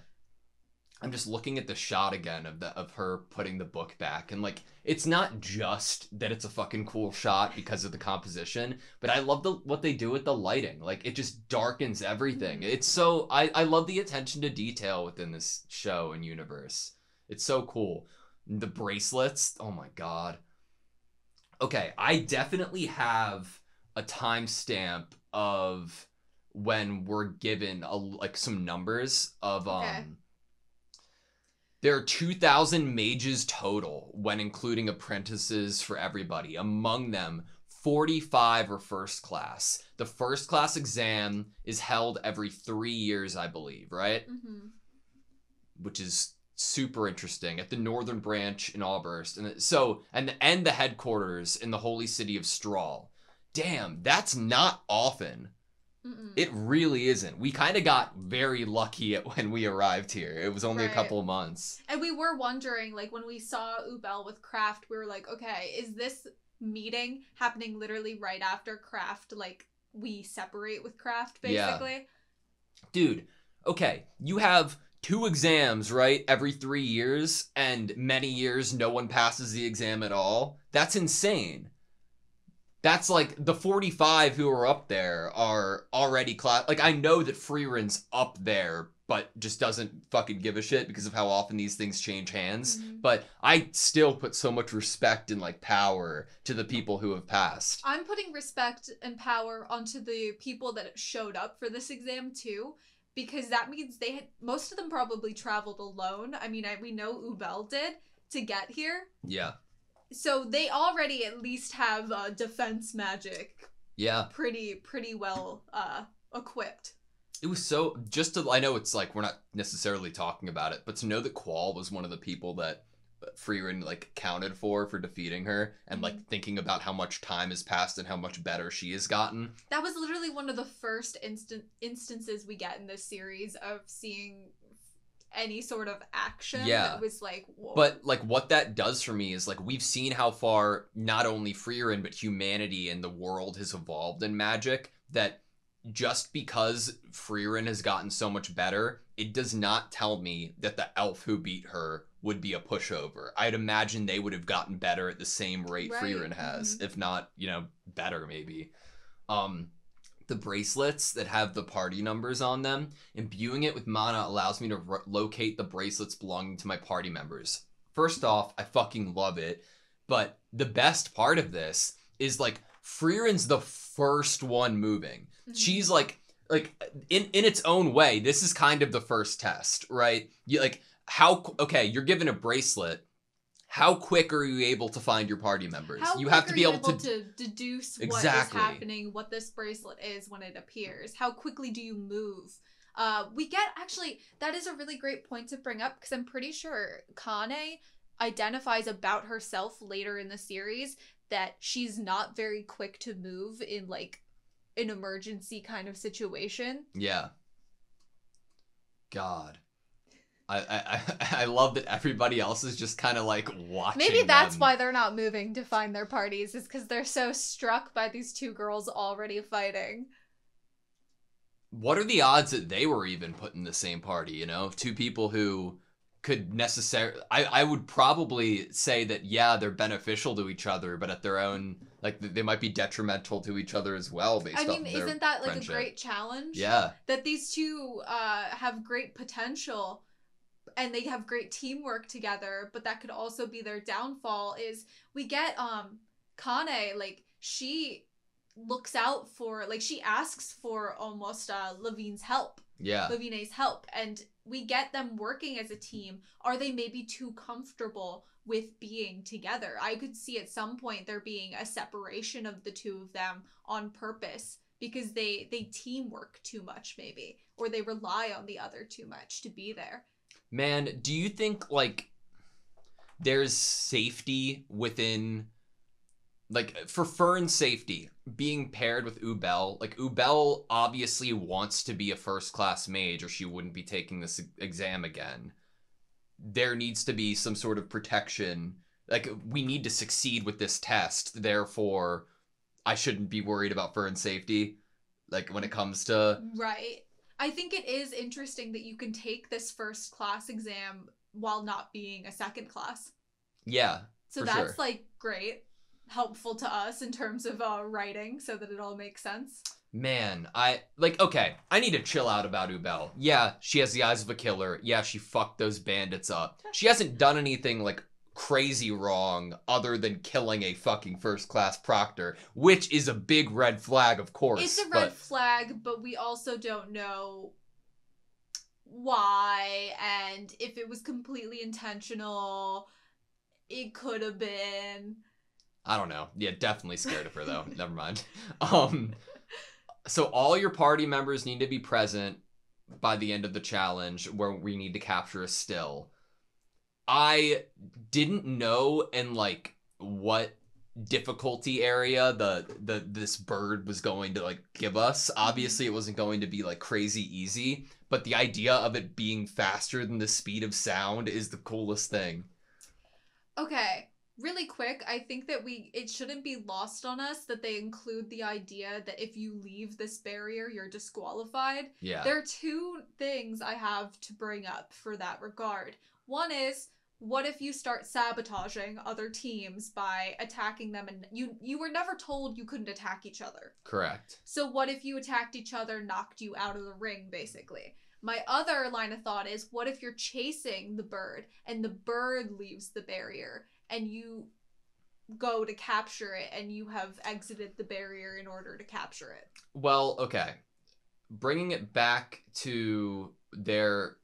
I'm just looking at the shot again of her putting the book back, and like it's not just that it's a fucking cool shot because of the composition, but I love what they do with the lighting. Like it just darkens everything. Mm-hmm. It's so I love the attention to detail within this show and universe. It's so cool. The bracelets, oh my god. Okay, I definitely have a timestamp of when we're given like some numbers of there are 2,000 mages total when including apprentices for everybody. Among them, 45 are first class. The first class exam is held every 3 years, I believe, right? Mm-hmm. Which is super interesting at the northern branch in Auburst, and the headquarters in the holy city of Strahl. Damn, that's not often. Mm-mm. It really isn't. We kind of got very lucky when we arrived here. It was only a Right. couple of months. And we were wondering, like, when we saw Ubel with Kraft, we were like, okay, is this meeting happening literally right after Kraft, like, we separate with Kraft, basically? Yeah. Dude, okay, you have 2 exams, right, every 3 years, and many years no one passes the exam at all. That's insane. That's like the 45 who are up there are already like, I know that Frieren's up there, but just doesn't fucking give a shit because of how often these things change hands. Mhm. But I still put so much respect and like power to the people who have passed. I'm putting respect and power onto the people that showed up for this exam, too, because that means most of them probably traveled alone. I mean, we know Ubel did to get here. Yeah. So they already at least have defense magic Yeah. pretty well equipped. It was so, I know it's like, we're not necessarily talking about it, but to know that Qual was one of the people that Frieren like counted for defeating her, and like thinking about how much time has passed and how much better she has gotten. That was literally one of the first instances we get in this series of seeing any sort of action. Yeah. That was like, whoa. But like what that does for me is like, we've seen how far not only Frieren but humanity and the world has evolved in Magic, that just because Frieren has gotten so much better, it does not tell me that the elf who beat her would be a pushover. I'd imagine they would have gotten better at the same rate Right. Frieren has, if not, better maybe. The bracelets that have the party numbers on them, imbuing it with mana allows me to locate the bracelets belonging to my party members. First off, I fucking love it, but the best part of this is like Frieren's the first one moving. Mhm. She's like in its own way, this is kind of the first test, right? You're given a bracelet. How quick are you able to find your party members? How You quick have to are be you able to deduce Exactly. what is happening, what this bracelet is when it appears. How quickly do you move? That is a really great point to bring up, because I'm pretty sure Kane identifies about herself later in the series that she's not very quick to move in like an emergency kind of situation. Yeah. God. I love that everybody else is just kind of like watching. Maybe that's them. why they're not moving to find their parties, is because they're so struck by these 2 girls already fighting. What are the odds that they were even put in the same party, 2 people who could necessarily... I would probably say that, yeah, they're beneficial to each other, but at their own... Like, they might be detrimental to each other as well, based off of their isn't that like friendship. a great challenge? Yeah. That these 2 have great potential, and they have great teamwork together, but that could also be their downfall. Is we get Kane, like, she looks out for, like, she asks for almost Levine's help. Yeah. Levine's help, and we get them working as a team. Are they maybe too comfortable with being together? I could see at some point there being a separation of the 2 of them on purpose, because they teamwork too much, maybe, or they rely on the other too much to be there. Man, do you think, like, there's safety within, like, for Fern's safety, being paired with Ubel? Like, Ubel obviously wants to be a first-class mage, or she wouldn't be taking this exam again. There needs to be some sort of protection. Like, we need to succeed with this test, therefore, I shouldn't be worried about Fern's safety, like, when it comes to... Right. I think it is interesting that you can take this first class exam while not being a second class. Yeah, So for that's sure. like great, helpful to us in terms of writing, so that it all makes sense. Man, I need to chill out about Ubel. Yeah, she has the eyes of a killer. Yeah, she fucked those bandits up. She hasn't done anything, like, crazy wrong other than killing a fucking first-class proctor, which is a big red flag, of course. It's a red flag, but we also don't know why, and if it was completely intentional, it could have been. I don't know. Yeah, definitely scared of her, though. Never mind. So all your party members need to be present by the end of the challenge, where we need to capture a still. I didn't know in like what difficulty area this bird was going to like give us. Obviously it wasn't going to be like crazy easy, but the idea of it being faster than the speed of sound is the coolest thing. Okay, really quick, I think that it shouldn't be lost on us that they include the idea that if you leave this barrier, you're disqualified. Yeah. There are two things I have to bring up for that regard. One is, what if you start sabotaging other teams by attacking them, and you were never told you couldn't attack each other. Correct. So what if you attacked each other, knocked you out of the ring, basically? My other line of thought is, what if you're chasing the bird and the bird leaves the barrier and you go to capture it and you have exited the barrier in order to capture it? Well, okay. Bringing it back to their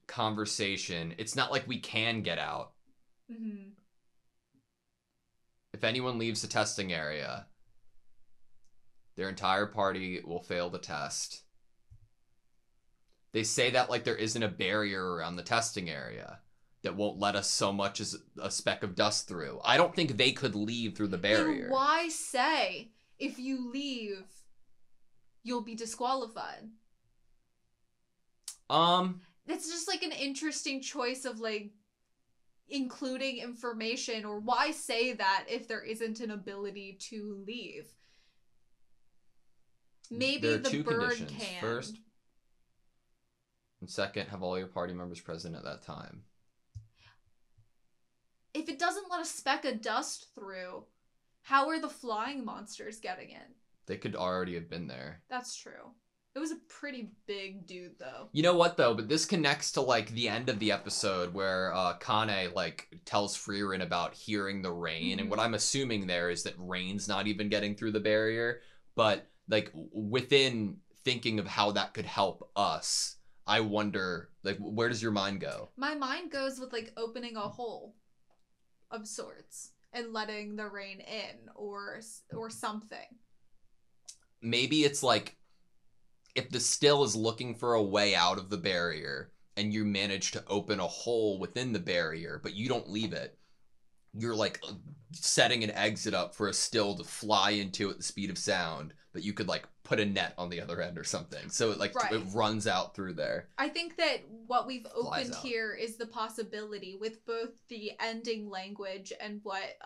conversation, it's not like we can get out. Mm-hmm. If anyone leaves the testing area, their entire party will fail the test. They say that like there isn't a barrier around the testing area that won't let us so much as a speck of dust through. I don't think they could leave through the barrier. Then why say if you leave, you'll be disqualified? It's just like an interesting choice of like including information, or why say that if there isn't an ability to leave? Maybe there are the two bird conditions. can. First and second, have all your party members present at that time. If it doesn't let a speck of dust through, how are the flying monsters getting in? They could already have been there. That's true. It was a pretty big dude, though. You know what, though? But this connects to, like, the end of the episode where Kane, like, tells Frieren about hearing the rain. Mm-hmm. And what I'm assuming there is that rain's not even getting through the barrier. But, like, within thinking of how that could help us, I wonder, like, where does your mind go? My mind goes with, like, opening a hole of sorts and letting the rain in or something. Maybe it's, like, if the still is looking for a way out of the barrier and you manage to open a hole within the barrier, but you don't leave it, you're like setting an exit up for a still to fly into at the speed of sound, but you could like put a net on the other end or something. So it like it runs out through there. I think that what we've opened out. here is the possibility with both the ending language and what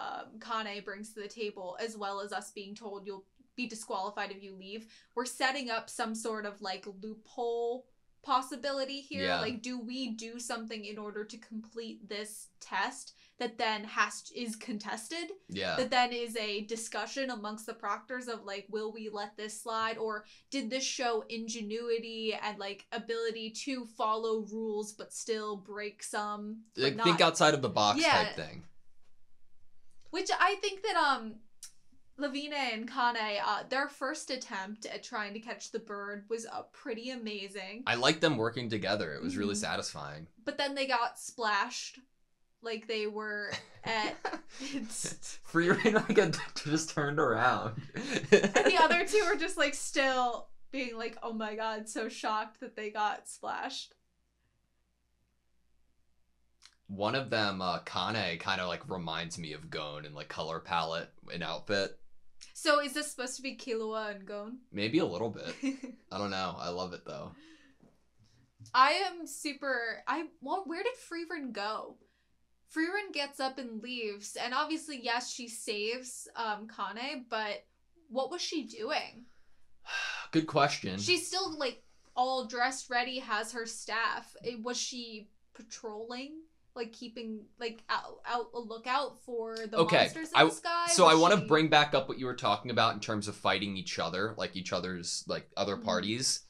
Kane brings to the table, as well as us being told you'll be disqualified if you leave. We're setting up some sort of like loophole possibility here. Yeah. Like, do we do something in order to complete this test that then is contested? Yeah. That then is a discussion amongst the proctors of like, will we let this slide, or did this show ingenuity and like ability to follow rules but still break some? Like, not... think outside of the box type thing. Which I think that Lavina and Kane, their first attempt at trying to catch the bird was pretty amazing. I liked them working together. It was really satisfying. But then they got splashed. Like they were at... Frieren like just turned around. And the other two were just like still being like, oh my god, so shocked that they got splashed. One of them, Kane, kind of like reminds me of Gon in like color palette and outfit. So is this supposed to be Killua and Gon? Maybe a little bit. I don't know. I love it though. I am super... Well, where did Frieren go? Frieren gets up and leaves, and obviously, yes, she saves Kane, but what was she doing? Good question. She's still, like, all dressed ready, has her staff. Was she patrolling? Like, keeping, like, out a lookout for the monsters in the sky? So I want to bring back up what you were talking about in terms of fighting each other, like each other's, like, other parties.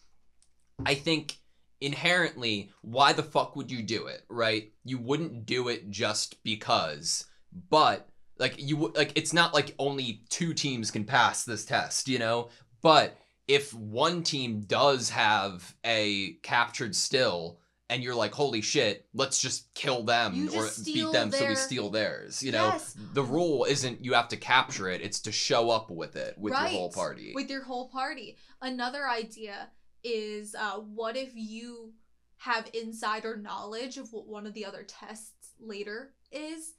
I think inherently, why the fuck would you do it, right? You wouldn't do it just because, but like it's not like only two teams can pass this test, you know? But if one team does have a captured still and you're like, holy shit, let's just kill them or beat them so we steal theirs, you know? The rule isn't you have to capture it, it's to show up with it with your whole party. With your whole party. Another idea is what if you have insider knowledge of what one of the other tests later is,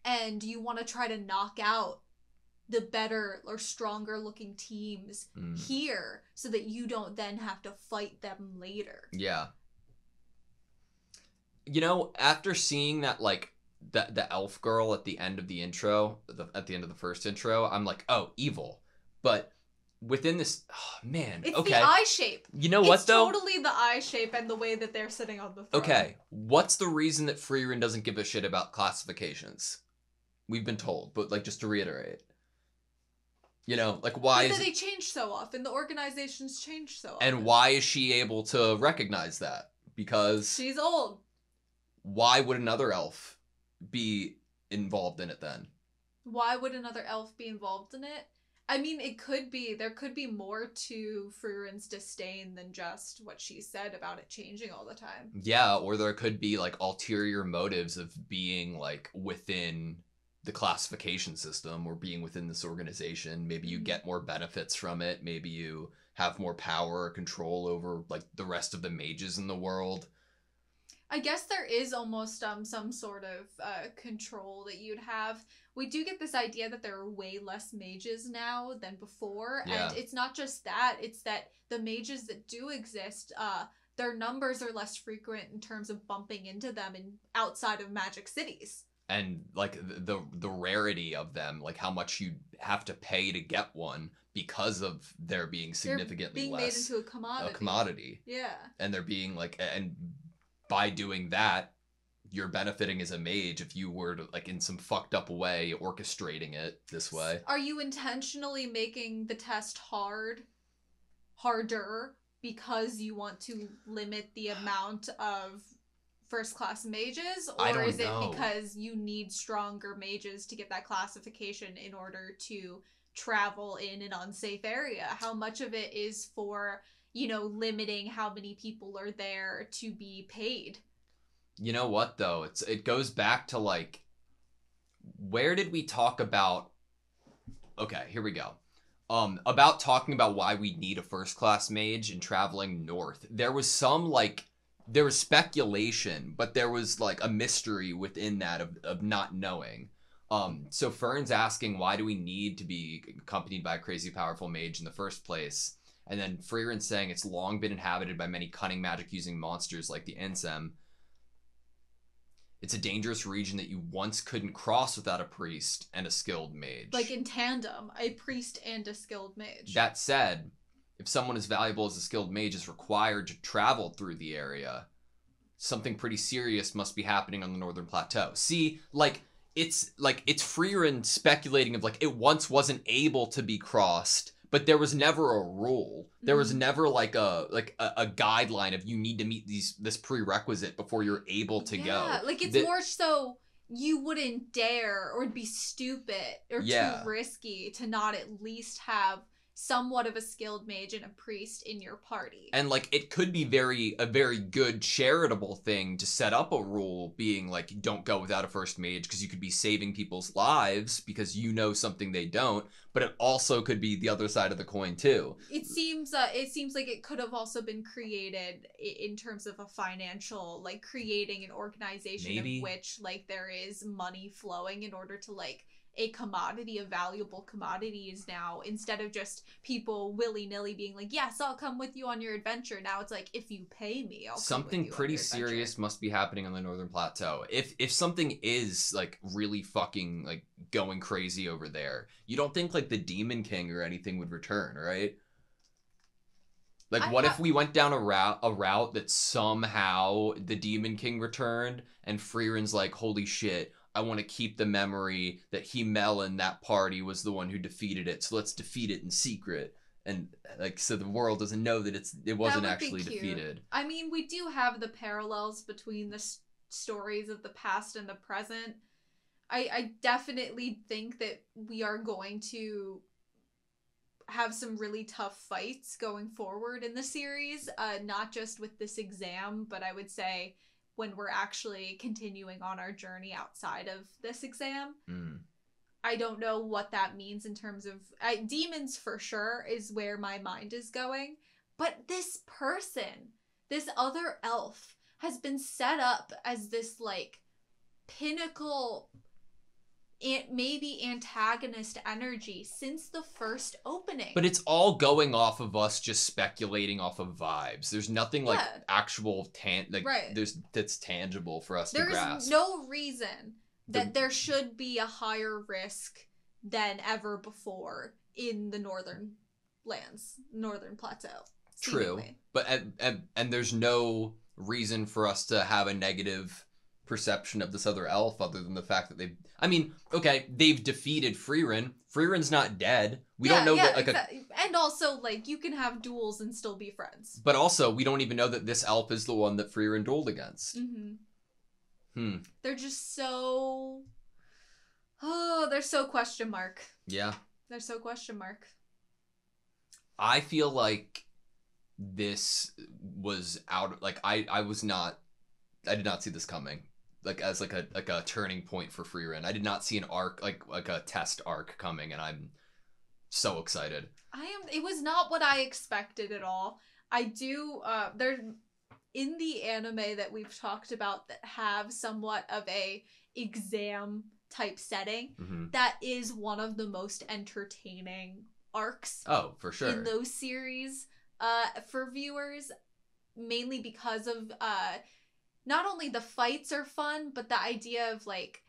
and you want to try to knock out the better or stronger looking teams here so that you don't then have to fight them later. Yeah. You know, after seeing that, like, the elf girl at the end of the intro, at the end of the first intro, I'm like, oh, evil. But within this, oh, man, It's okay. the eye shape. You know what, though? It's totally the eye shape and the way that they're sitting on the throne. Okay, what's the reason that Frieren doesn't give a shit about classifications? We've been told, but, like, just to reiterate. You know, like, why is... they change so often. The organizations change so often. And why is she able to recognize that? Because... she's old. Why would another elf be involved in it then? Why would another elf be involved in it? I mean, there could be more to Frieren's disdain than just what she said about it changing all the time. Yeah, or there could be, like, ulterior motives of being, like, within the classification system or being within this organization. Maybe you get more benefits from it. Maybe you have more power or control over, like, the rest of the mages in the world. I guess there is almost some sort of control that you'd have. We do get this idea that there are way less mages now than before. Yeah. And it's not just that, it's that the mages that do exist, their numbers are less frequent in terms of bumping into them outside of magic cities. And, like, the rarity of them, like, how much you have to pay to get one because of there being significantly being less... made into a commodity. Yeah. And they're being, like... And by doing that, you're benefiting as a mage if you were to, like, in some fucked up way, orchestrating it this way. Are you intentionally making the test harder, because you want to limit the amount of first-class mages? Or is it because you need stronger mages to get that classification in order to travel in an unsafe area? How much of it is for, you know, limiting how many people are there to be paid? You know what, though? It goes back to, like, where did we talk about... Okay, here we go. About talking about why we need a first-class mage and traveling north. There was there was speculation, but there was, like, a mystery within that of not knowing. So Fern's asking, why do we need to be accompanied by a crazy powerful mage in the first place? And then Frieren saying it's long been inhabited by many cunning magic-using monsters like the Ensem. It's a dangerous region that you once couldn't cross without a priest and a skilled mage. Like in tandem, a priest and a skilled mage. That said, if someone as valuable as a skilled mage is required to travel through the area, something pretty serious must be happening on the Northern Plateau. See, it's Frieren speculating of, like, it once wasn't able to be crossed, but there was never a rule. There was never, like, a guideline of you need to meet this prerequisite before you're able to go. Yeah, like, it's more so you wouldn't dare or it'd be stupid or too risky to not at least have somewhat of a skilled mage and a priest in your party. And, like, it could be a very good charitable thing to set up a rule being, like, don't go without a first mage because you could be saving people's lives because you know something they don't, but it also could be the other side of the coin, too. It seems like it could have also been created in terms of a financial, like, creating an organization of which, like, there is money flowing in order to, like, a commodity, a valuable commodity is now, instead of just people willy-nilly being like, yes, I'll come with you on your adventure. Now it's like, if you pay me, I'll come with you something pretty on your adventure. serious must be happening on the Northern Plateau. If something is, like, really fucking, like, going crazy over there, you don't think, like, the Demon King or anything would return, right? Like, what if we went down a route that somehow the Demon King returned and Frieren's like, holy shit, I want to keep the memory that Himmel and that party was the one who defeated it, so let's defeat it in secret. And, like, so the world doesn't know that it wasn't actually defeated. I mean, we do have the parallels between the stories of the past and the present. I definitely think that we are going to have some really tough fights going forward in the series, not just with this exam, but I would say when we're actually continuing on our journey outside of this exam. I don't know what that means in terms of... demons for sure is where my mind is going. But this person, this other elf, has been set up as this like pinnacle, maybe antagonist energy since the first opening. But it's all going off of us just speculating off of vibes. There's nothing like actual that's tangible for us to grasp. There's no reason that there should be a higher risk than ever before in the northern plateau. True. But and there's no reason for us to have a negative perception of this other elf other than the fact that they've defeated Frieren. Frieren's not dead. We don't know that and also like you can have duels and still be friends. But also we don't even know that this elf is the one that Frieren dueled against. They're just so they're so question mark. Yeah. They're so question mark. I feel like this was out like I did not see this coming. Like as like a turning point for Frieren. I did not see an arc like a test arc coming, and I'm so excited. It was not what I expected at all. I do there in the anime that we've talked about that have somewhat of a exam type setting, that is one of the most entertaining arcs. Oh, for sure. In those series for viewers, mainly because of not only the fights are fun, but the idea of like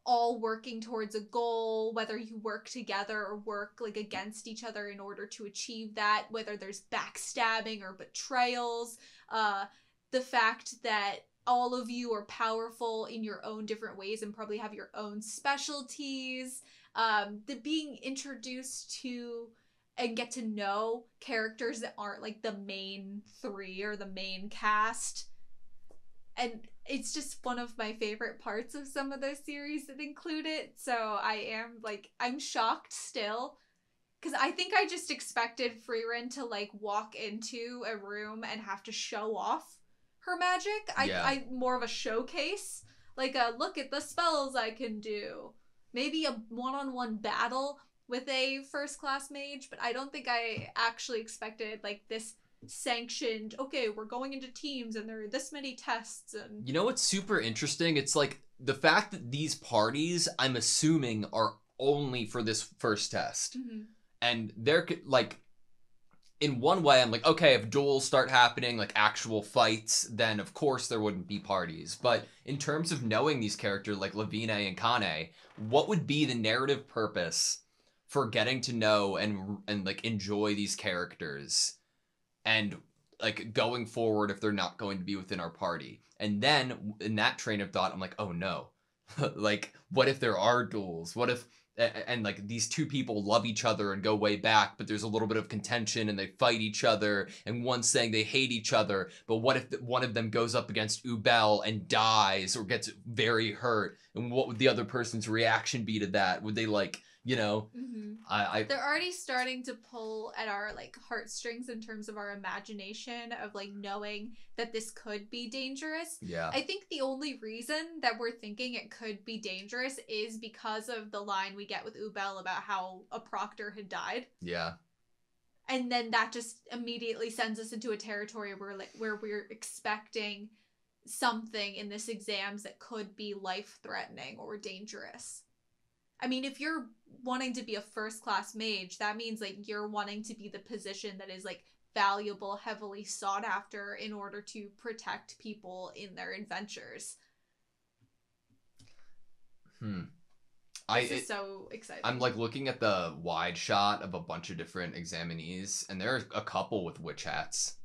all working towards a goal, whether you work together or work like against each other in order to achieve that, whether there's backstabbing or betrayals, the fact that all of you are powerful in your own different ways and probably have your own specialties, the being introduced to and get to know characters that aren't like the main three or the main cast. And it's just one of my favorite parts of some of those series that include it. So I'm shocked still. Because I think I just expected Frieren to like walk into a room and have to show off her magic. I more of a showcase. Like a look at the spells I can do. Maybe a one-on-one battle with a first-class mage. But I don't think I actually expected like this sanctioned, okay, we're going into teams and there are this many tests. And you know what's super interesting? It's like the fact that these parties, I'm assuming, are only for this first test. And they're like, in one way, I'm like, okay, if duels start happening, like actual fights, then of course there wouldn't be parties. But in terms of knowing these characters like Lavine and Kane, what would be the narrative purpose for getting to know and like enjoy these characters? And like going forward if they're not going to be within our party. And then in that train of thought, I'm like, oh no. Like, what if there are duels? What if, and like these two people love each other and go way back, but there's a little bit of contention and they fight each other and one's saying they hate each other. But what if one of them goes up against Ubel and dies or gets very hurt? And what would the other person's reaction be to that? Would they like, you know, they're already starting to pull at our like heartstrings in terms of our imagination of like knowing that this could be dangerous. Yeah. I think the only reason that we're thinking it could be dangerous is because of the line we get with Ubel about how a proctor had died. Yeah. And then that just immediately sends us into a territory where we're expecting something in this exams that could be life-threatening or dangerous. I mean, if you're wanting to be a first-class mage, that means, like, you're wanting to be the position that is, like, valuable, heavily sought after in order to protect people in their adventures. This is so exciting. I'm, like, looking at the wide shot of a bunch of different examinees, and there are a couple with witch hats.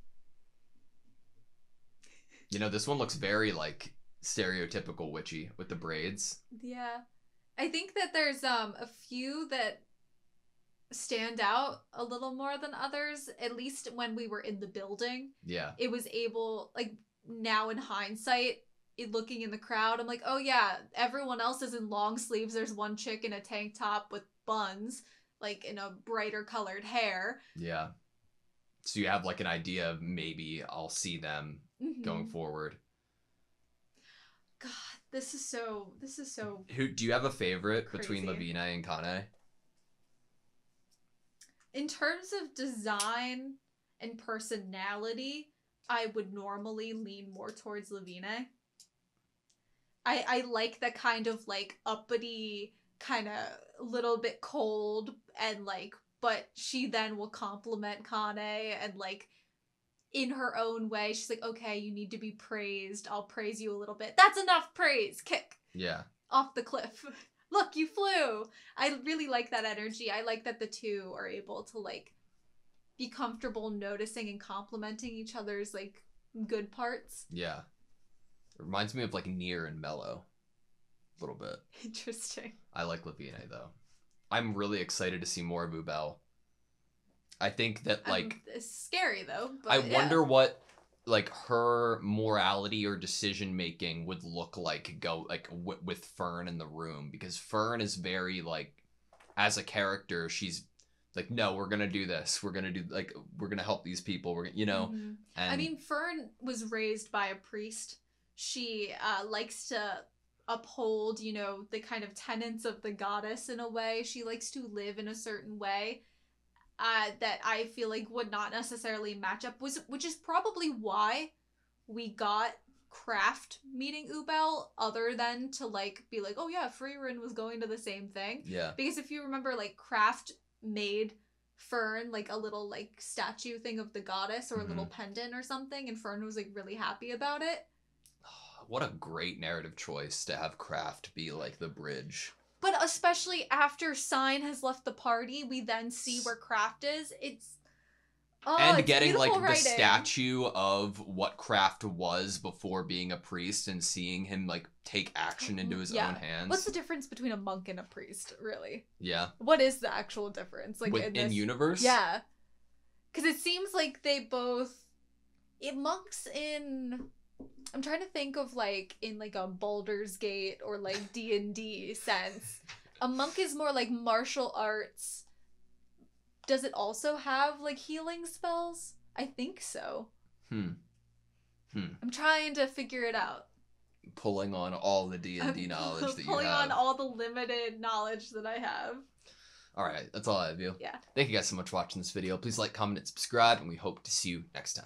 You know, this one looks very, like, stereotypical witchy with the braids. Yeah. I think that there's a few that stand out a little more than others, at least when we were in the building. Yeah. It was able, like, now in hindsight, looking in the crowd, I'm like, oh yeah, everyone else is in long sleeves. There's one chick in a tank top with buns, like, in a brighter colored hair. Yeah. So you have, like, an idea of maybe I'll see them going forward. God, this is so Who do you have a favorite crazy. Between Lavine and Kane? In terms of design and personality, I would normally lean more towards Lavine. I like the kind of like uppity, kind of little bit cold, and like, but she then will compliment Kane, and like in her own way she's like, okay, you need to be praised, I'll praise you a little bit, that's enough praise, kick off the cliff. Look, you flew. I really like that energy. I like that the two are able to like be comfortable noticing and complimenting each other's like good parts. Yeah. It reminds me of like Nier and Mello. A little bit. Interesting. I like Lavine though. I'm really excited to see more of Ubel. I think that like It's scary though. But I wonder what like her morality or decision making would look like with Fern in the room, because Fern is very like, as a character, she's like, no, we're gonna do this. We're gonna help these people. We're gonna, Mm-hmm. And I mean, Fern was raised by a priest. She likes to uphold, the kind of tenets of the goddess in a way. She likes to live in a certain way that I feel like would not necessarily match up, which is probably why we got Kraft meeting Ubel, other than to like be like, oh yeah, Frieren was going to the same thing. Yeah. Because if you remember, like Kraft made Fern like a little like statue thing of the goddess, or a little pendant or something, and Fern was like really happy about it. What a great narrative choice to have Kraft be like the bridge. But especially after Sign has left the party, we then see where Kraft is. It's getting like beautiful the writing. statue of what Kraft was before being a priest, and seeing him like take action into his own hands. What's the difference between a monk and a priest, really? Yeah. What is the actual difference? Like in universe? Yeah. Because it seems like they both... monks in... I'm trying to think of like in like a Baldur's Gate or like D&D sense. A monk is more like martial arts. Does it also have like healing spells? I think so. I'm trying to figure it out. Pulling on all the D&D knowledge that you have. Pulling on all the limited knowledge that I have. All right, that's all I have, you. Yeah. Thank you guys so much for watching this video. Please like, comment, and subscribe, and we hope to see you next time.